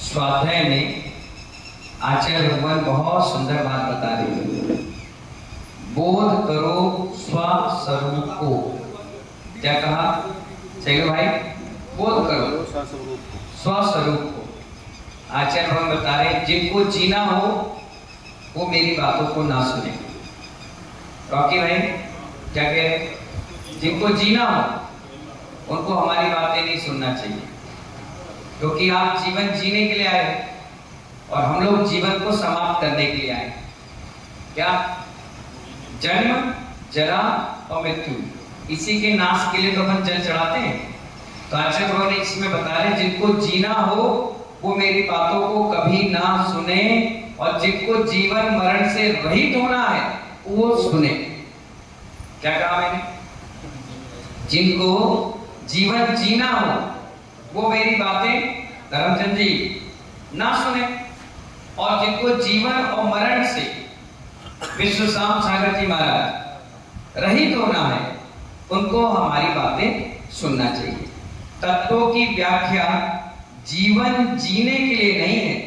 स्वाध्याय में आचार्य भगवान बहुत सुंदर बात बता रहे हैं। बोध करो स्वस्वरूप को। क्या कहा चलो भाई? बोध करो स्वस्वरूप को। आचार्य भगवान बता रहे हैं जिनको जीना हो वो मेरी बातों को ना सुने। रॉकी भाई क्या कह रहे? जिनको जीना हो उनको हमारी बातें नहीं सुनना चाहिए, क्योंकि आप जीवन जीने के लिए आए और हम लोग जीवन को समाप्त करने के लिए आए। क्या? जन्म जरा और मृत्यु, इसी के नाश के लिए तो अपन जल चढ़ाते हैं। तो आचार्य भगवान इसमें बता रहे जिनको जीना हो वो मेरी बातों को कभी ना सुने, और जिनको जीवन मरण से रहित होना है वो सुने। क्या कहा मैंने? जिनको जीवन जीना हो वो मेरी बातें धर्मचंद जी ना सुने, और जिनको जीवन और मरण से विश्वशाम सागर जी महाराज रहित होना है उनको हमारी बातें सुनना चाहिए। तत्वों की व्याख्या जीवन जीने के लिए नहीं है।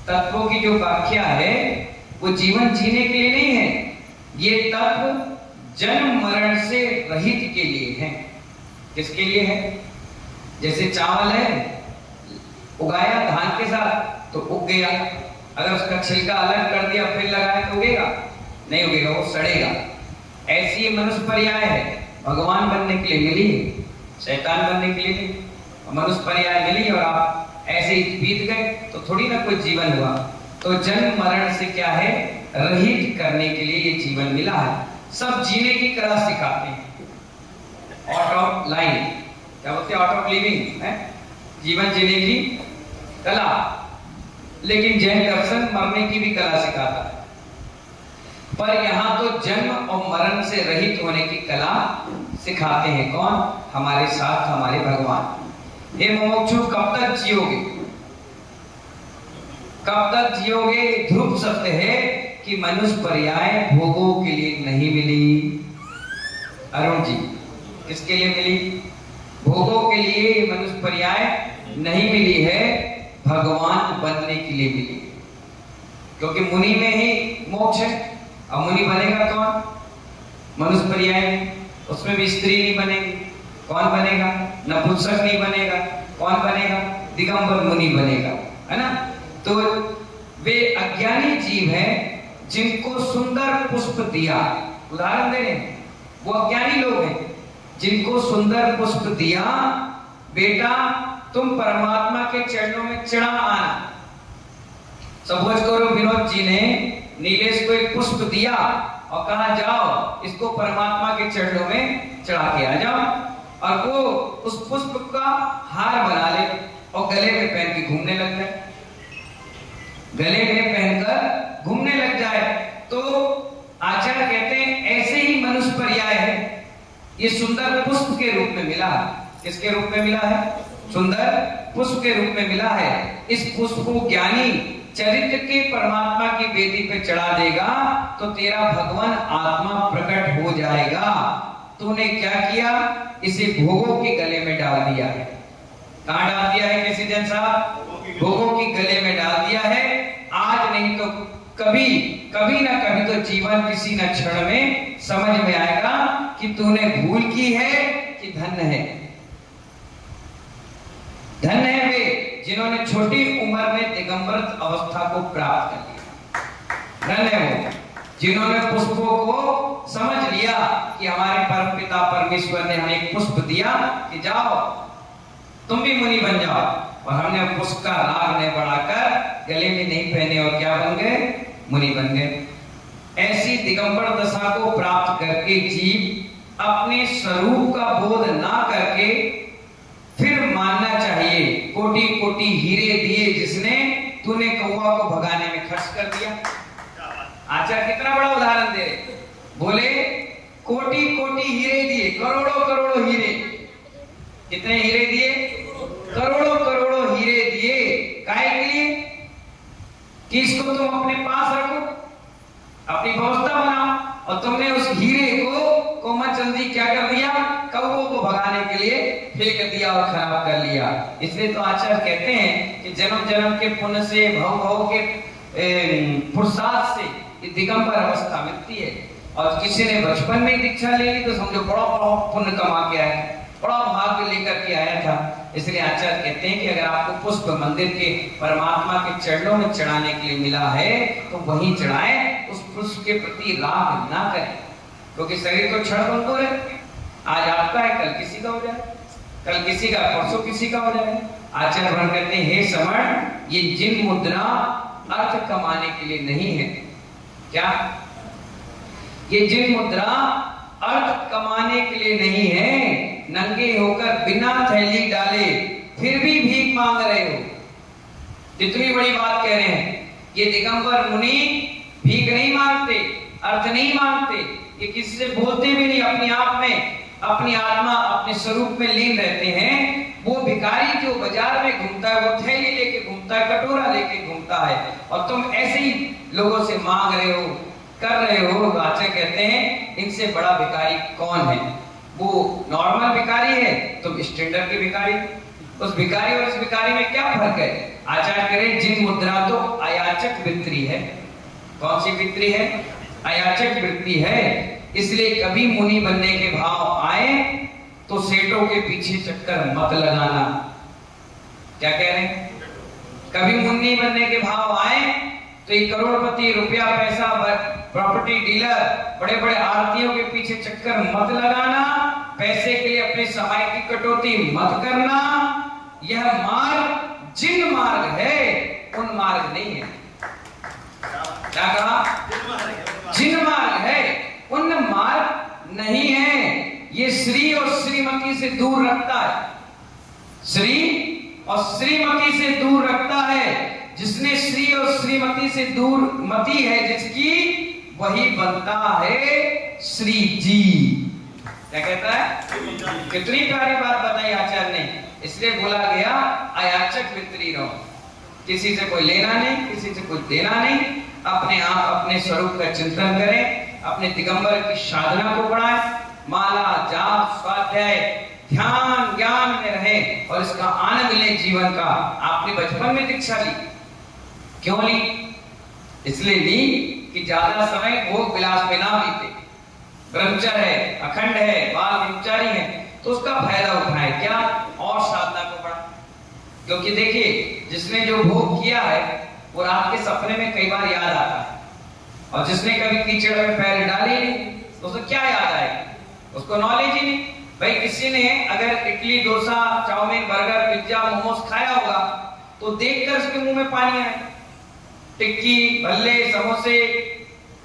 तत्वों की जो व्याख्या है वो जीवन जीने के लिए नहीं है। ये तत्व जन्म मरण से रहित के लिए है। किसके लिए है? जैसे चावल है, उगाया धान के साथ तो उग गया, अगर उसका छिलका अलग कर दिया फिर लगाया तो उगेगा? नहीं उगेगा, वो सड़ेगा। ऐसी मनुष्य पर्याय है। भगवान बनने के लिए मिली, शैतान बनने के लिए मिली, मनुष्य पर्याय मिली और आप ऐसे ही बीत गए तो थोड़ी ना कोई जीवन हुआ। तो जन्म मरण से क्या है? रहित करने के लिए ये जीवन मिला है। सब जीने की कला सिखाते हैं। आउट ऑफ लाइन क्या बोलते हैं? आउट ऑफ लिविंग है, जीवन जीने की कला। लेकिन जैन दर्शन मरने की भी कला सिखाता है। पर यहाँ तो जन्म और मरण से रहित होने की कला सिखाते हैं। कौन? हमारे साथ हमारे भगवान। हे मुमुक्षु, कब तक जियोगे? कब तक जियोगे? ध्रुव सत्य है कि मनुष्य पर्याय भोगों के लिए नहीं मिली। अरुण जी, किसके लिए मिली? भोगों के लिए मनुष्य पर्याय नहीं मिली है, भगवान बनने के लिए मिली। क्योंकि मुनि में ही मोक्ष है। अब मुनि बनेगा कौन? मनुष्य पर्याय में, उसमें भी स्त्री नहीं बनेगी। कौन बनेगा? नपुंसक नहीं बनेगा। कौन बनेगा? दिगंबर मुनि बनेगा, है ना? तो वे अज्ञानी जीव हैं जिनको सुंदर पुष्प दिया। उदाहरण दे रहे हैं, वो अज्ञानी लोग हैं जिनको सुंदर पुष्प दिया, बेटा तुम परमात्मा के चरणों में चढ़ा आना। सपोज करो विनोद जी ने नीलेश को एक पुष्प दिया और कहा जाओ इसको परमात्मा के चरणों में चढ़ा के आ जाओ, और वो उस पुष्प का हार बना ले और गले में पहन के घूमने लग जाए। गले में पहनकर घूमने लग जाए तो आचार्य कहते हैं ऐसे ही मनुष्य पर्याय है। ये सुंदर पुष्प के रूप में मिला है। किसके रूप में मिला है? सुंदर पुष्प के रूप में मिला है। इस पुष्प को ज्ञानी चरित्र के परमात्मा की वेदी पे चढ़ा देगा तो तेरा भगवान आत्मा प्रकट हो जाएगा। तूने क्या किया? इसे भोगों के गले में डाल दिया है। कहां डाल दिया है किसी जन साहब? भोगों के गले में डाल दिया है। आज नहीं तो कभी, कभी ना कभी तो जीवन किसी न क्षण में समझ में आएगा कि तूने भूल की है कि धन्य है। धन्य है वे जिन्होंने छोटी उम्र में दिगंबर अवस्था को प्राप्त कर लिया। धन्य है जिन्होंने पुष्पों को समझ लिया कि हमारे परम पिता परमेश्वर ने हमें एक पुष्प दिया कि जाओ तुम भी मुनि बन जाओ, और हमने पुष्प का राग ने बढ़ाकर गले में नहीं पहने और क्या बन गए? मुनि बन गए। ऐसी दिगंबर दशा को प्राप्त करके जीव अपने स्वरूप का बोध ना करके फिर मानना चाहिए कोटि कोटि हीरे दिए जिसने, तूने कौवा को भगाने में खर्च कर दिया। आचार्य कितना बड़ा उदाहरण दे रहे, बोले कोटि कोटि हीरे दिए, करोड़ों करोड़ों हीरे। कितने हीरे दिए? करोड़ों करोड़ों हीरे दिए। काहे के लिए? कि इसको तुम अपने पास रखो, अपनी व्यवस्था बनाओ, और तुमने उस हीरे को कोमलचंद जी क्या कर दिया? कौओं को भगाने के लिए फेंक दिया और खराब कर लिया। इसलिए तो आचार्य कहते हैं कि जन्म जन्म के पुण्य से, भव भव के पुरुषार्थ से दिगंबर अवस्था मिलती है। और किसी ने बचपन में दीक्षा ले ली तो समझो बड़ा बड़ा पुण्य कमा के आया, बड़ा भाग्य लेकर के आया था। इसलिए आचार्य कहते हैं कि अगर आपको पुष्प मंदिर के परमात्मा के चरणों में चढ़ाने के लिए मिला है तो वहीं चढ़ाएं, उस पुष्प के प्रति राग ना करें, क्योंकि शरीर तो क्षण भंगुर है। आज आपका है, कल किसी का हो जाए, कल किसी का, परसों किसी का हो जाए। आचार्य भगवान कहते हैं, हे समण, ये जिन मुद्रा अर्थ कमाने के लिए नहीं है। क्या? ये जिन मुद्रा अर्थ कमाने के लिए नहीं है। नंगे होकर बिना थैली डाले फिर भी भीख मांग रहे हो। कितनी बड़ी बात कह रहे हैं। ये दिगंबर मुनि भीख नहीं मांगते, अर्थ नहीं मांगते, ये किसी से बोलते भी नहीं, अपने आप में, अपनी आत्मा, अपने स्वरूप में लीन रहते हैं। वो भिखारी जो बाजार में घूमता है, वो थैली लेके घूमता है, कटोरा लेके घूमता है, और तुम ऐसे ही लोगों से मांग रहे हो, कर रहे हो। आचार्य कहते हैं, इनसे बड़ा भिखारी कौन है? वो नॉर्मल भिखारी है, तुम स्टैंडर्ड के भिखारी। उस भिखारी और इस भिखारी में क्या फर्क है? आचार्य करें, जिन मुद्रा तो अयाचक वृत्ति है। कौन सी वृत्ति है? अयाचक वृत्ति है। इसलिए कभी मुनि बनने के भाव आए तो सेठों के पीछे चक्कर मत लगाना। क्या कह रहे हैं? कभी मुनि बनने के भाव आए तो ये करोड़पति, रुपया पैसा, प्रॉपर्टी डीलर, बड़े बड़े आरतियों के पीछे चक्कर मत लगाना। पैसे के लिए अपने समय की कटौती मत करना। यह मार्ग जिन मार्ग है, उन मार्ग नहीं है। क्या कहा? जिन मार्ग है, उन मार्ग नहीं है। ये श्री और श्रीमती से दूर रखता है। श्री और श्रीमती से दूर रखता है। जिसने श्री और श्रीमती से दूर मती है जिसकी, वही बनता है श्री जी। क्या कहता है? कितनी प्यारी बात बताई आचार्य ने। इसलिए बोला गया, अयाचक वृत्ति रहो। किसी से कोई लेना नहीं, किसी से कुछ देना नहीं। अपने आप अपने स्वरूप का चिंतन करें, अपने दिगंबर की साधना को बढ़ाएं, माला जाप स्वाध्याय ध्यान ज्ञान में रहे और इसका आनंद ले जीवन का। आपने बचपन में दीक्षा ली, क्यों ली? इसलिए ली कि ज्यादा समय भोग विलास में ना बीते। ब्रह्मचर्य है, अखंड है, बाल ब्रह्मचारी है, तो उसका फायदा उठाए। क्या? और साधना को बढ़ा। क्योंकि देखिए, जिसने जो भोग किया है वो रात के सपने में कई बार याद आता है, और जिसने कभी कीचड़ में पैर डाले नहीं तो उसे क्या याद आएगा? उसको नॉलेज ही नहीं। भाई किसी ने अगर idli, dosa, chowmein, burger, pizza, momos खाया होगा तो देखकर उसके मुंह में पानी आएगा। टिक्की, भल्ले, समोसे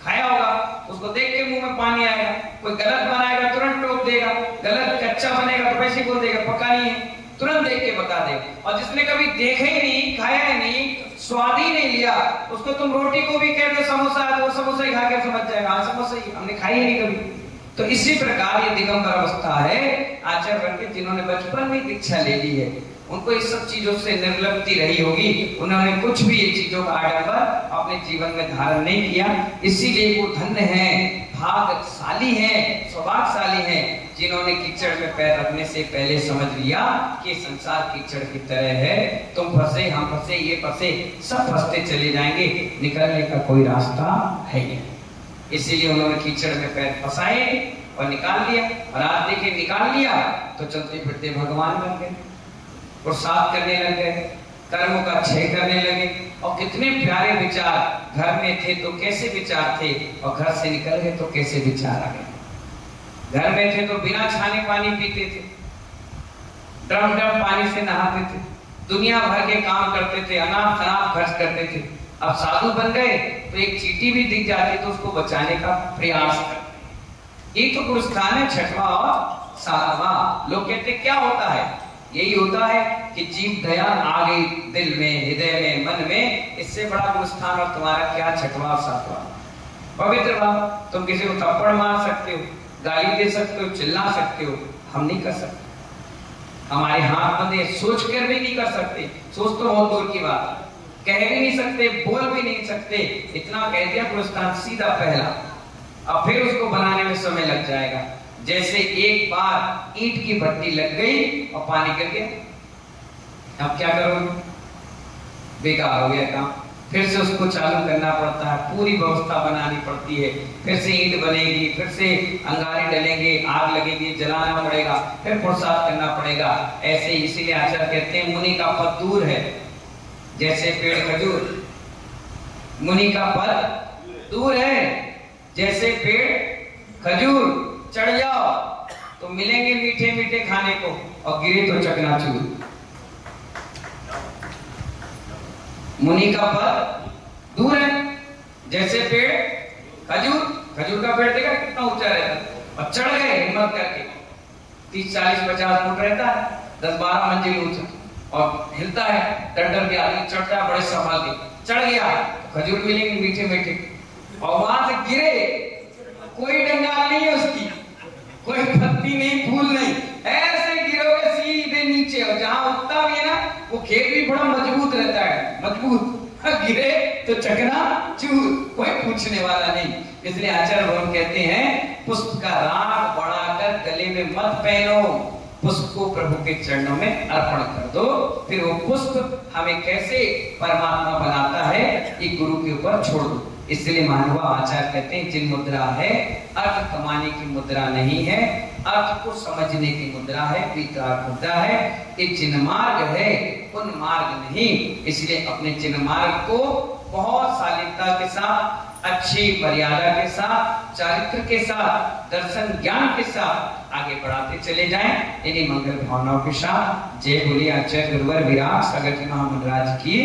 खाया होगा, उसको देख के मुंह में पानी आएगा। कोई गलत बनाएगा तुरंत टोक देगा, गलत कच्चा बनेगा तो वैसे बोल देगा पका नहीं है, तुरंत देख के बता देगा। और जिसने कभी देखा ही नहीं, खाया ही नहीं, स्वाद ही नहीं लिया, उसको तुम रोटी को भी कहते समोसा है तो वो समोसा ही खा के समझ जाएगा, हाँ समोसा ही, हमने खाई ही नहीं कभी। तो इसी प्रकार ये दिगंबर अवस्था है। आचार्य बन के जिन्होंने बचपन में दीक्षा ले ली है, उनको इस सब चीजों से निर्लिप्ति रही होगी। उन्होंने कुछ भी ये चीजों का आडंबर अपने जीवन में धारण नहीं किया। इसीलिए वो धन्य है, भाग्यशाली है, सौभाग्यशाली है, जिन्होंने कीचड़ में पैर रखने से पहले समझ लिया कि संसार कीचड़ की तरह है। तुम फंसे, हम फंसे, ये फंसे, सब फंसते चले जाएंगे, निकलने का कोई रास्ता है नहीं। इसीलिए उन्होंने कीचड़ में पैर फंसाए और निकाल लिया। और आज देखिए, निकाल लिया तो चलते फिरते भगवान बन गए, प्रसाद करने लग गए, कर्मों का क्षय करने लगे। और कितने प्यारे विचार, घर में थे तो कैसे विचार थे, और घर से निकल गए तो कैसे विचार आ गए। घर में थे तो बिना छाने पानी पीते थे, ड्रम ड्रम पानी से नहाते थे, दुनिया भर के काम करते थे, अनाप शनाप खर्च करते थे। अब साधु बन गए तो एक चींटी भी दिख जाती तो उसको बचाने का प्रयास करते। ये तो पुरस्कार है, छठवां और सातवां। लोग कहते क्या होता है? यही होता है कि जीव दया आ गई दिल में, हृदय में, मन में। इससे बड़ा पुरस्कार और तुम्हारा क्या छठवां और सातवां? पवित्र भाव। तुम किसी को थप्पड़ मार सकते हो, गाली दे सकते हो, चिल्ला सकते हो, हम नहीं कर सकते। हमारे हाथ बंधे, सोच कर भी नहीं कर सकते। सोच तो बहुत दूर की बात है, कह भी नहीं सकते, बोल भी नहीं सकते। इतना कह दिया पुरस्कार सीधा पहला, अब फिर उसको बनाने में समय लग जाएगा। जैसे एक बार ईंट की भट्टी लग गई और पानी गिर गया, अब क्या करोगे? बेकार हो गया काम। फिर से उसको चालू करना पड़ता है, पूरी व्यवस्था बनानी पड़ती है, फिर से ईंट बनेगी, फिर से अंगारे डलेंगे, आग लगेगी, जलाना पड़ेगा, फिर प्रसाद करना पड़ेगा। ऐसे इसीलिए आचार्य कहते हैं मुनि का पद दूर है जैसे पेड़ खजूर। मुनि का पद दूर है जैसे पेड़ खजूर। चढ़ जाओ तो मिलेंगे मीठे मीठे खाने को, और गिरे तो चकनाचूर। मुनि का पद दूर है जैसे पेड़ खजूर। खजूर का पेड़ देखा कितना ऊंचा रहता है, और चढ़ गए हिम्मत करके, 30, 40, 50 फुट रहता है, 10-12 मंजिल ऊंचा, और हिलता है, डर डर के आदमी चढ़ता है बड़े संभाल के, चढ़ गया तो खजूर मिलेंगे मीठे मीठे, और वहां से गिरे, कोई डंगाल नहीं है उसकी, कोई पत्ती नहीं, फूल नहीं, ऐसे गिरोगे सीधे नीचे। और जहां उठता भी है ना, वो खेत भी बड़ा मजबूत रहता है, मजबूत, गिरे तो चकना चूर, कोई पूछने वाला नहीं। इसलिए आचार्य भगवान कहते हैं पुष्प का राग बढ़ाकर गले में मत पहनो, पुष्प को प्रभु के चरणों में अर्पण कर दो। फिर वो पुष्प हमें कैसे परमात्मा बनाता है ये गुरु के ऊपर छोड़ दो। इसलिए मानवा आचार्य कहते हैं जिन मुद्रा है अर्थ कमाने की मुद्रा नहीं है, अर्थ को समझने की मुद्रा है, विकार मुद्रा है। ये जिन मार्ग है उन मार्ग नहीं। इसलिए अपने जिन मार्ग को बहुत शालीनता के साथ, अच्छी मर्यादा के साथ, चारित्र के साथ, दर्शन ज्ञान के साथ आगे बढ़ाते चले जाएं। इन्हीं मंगल भावनाओं के साथ जय बोलिए आचार्य गुरुवर विराट सागर जी महामंडराज की।